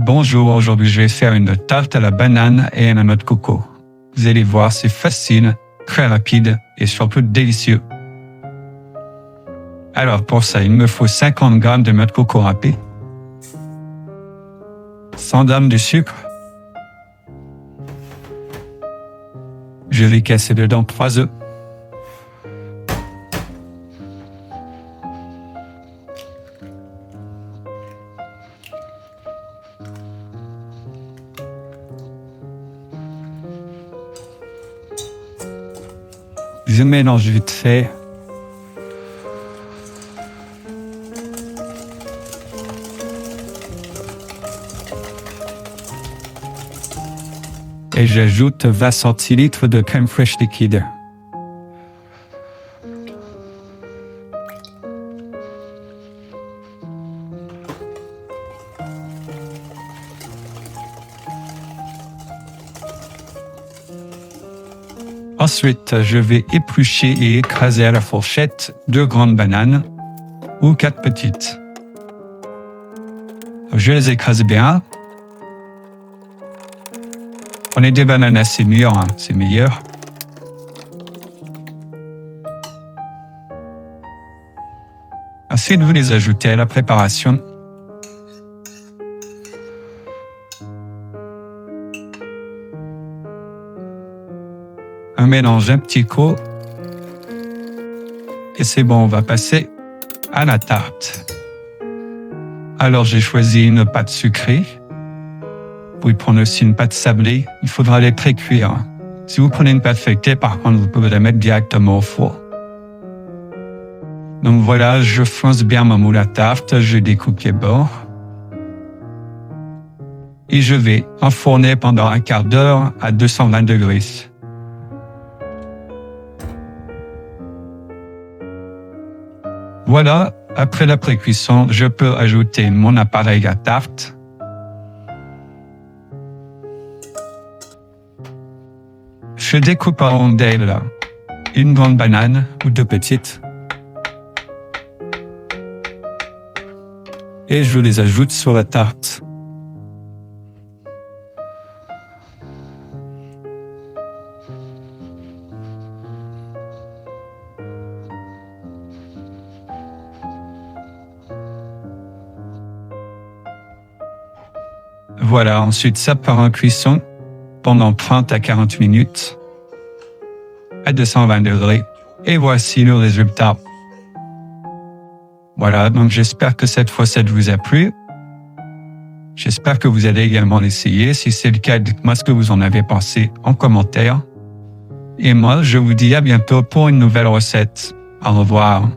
Bonjour, aujourd'hui je vais faire une tarte à la banane et à la noix de coco. Vous allez voir, c'est facile, très rapide et surtout délicieux. Alors pour ça, il me faut 50 g de noix de coco râpée, 100 g de sucre. Je vais casser dedans 3 œufs. Je mélange vite fait. Et j'ajoute 20 centilitres de crème fraîche liquide. Ensuite, je vais éplucher et écraser à la fourchette 2 grandes bananes ou 4 petites. Je les écrase bien. Prenez des bananes assez mûres, c'est meilleur. Ensuite, vous les ajoutez à la préparation. Un mélange un petit coup. Et c'est bon, on va passer à la tarte. Alors j'ai choisi une pâte sucrée. Vous pouvez prendre aussi une pâte sablée. Il faudra les pré-cuire. Si vous prenez une pâte feuilletée, par contre, vous pouvez la mettre directement au four. Donc voilà, je fonce bien mon moule à tarte, je découpe les bords. Et je vais enfourner pendant un quart d'heure à 220 degrés. Voilà, après la pré-cuisson, je peux ajouter mon appareil à tarte. Je découpe en rondelles une grande banane ou 2 petites. Et je les ajoute sur la tarte. Voilà, ensuite ça part en cuisson pendant 30 à 40 minutes à 220 degrés. Et voici le résultat. Voilà, donc j'espère que cette recette vous a plu. J'espère que vous allez également l'essayer. Si c'est le cas, dites-moi ce que vous en avez pensé en commentaire. Et moi, je vous dis à bientôt pour une nouvelle recette. Au revoir.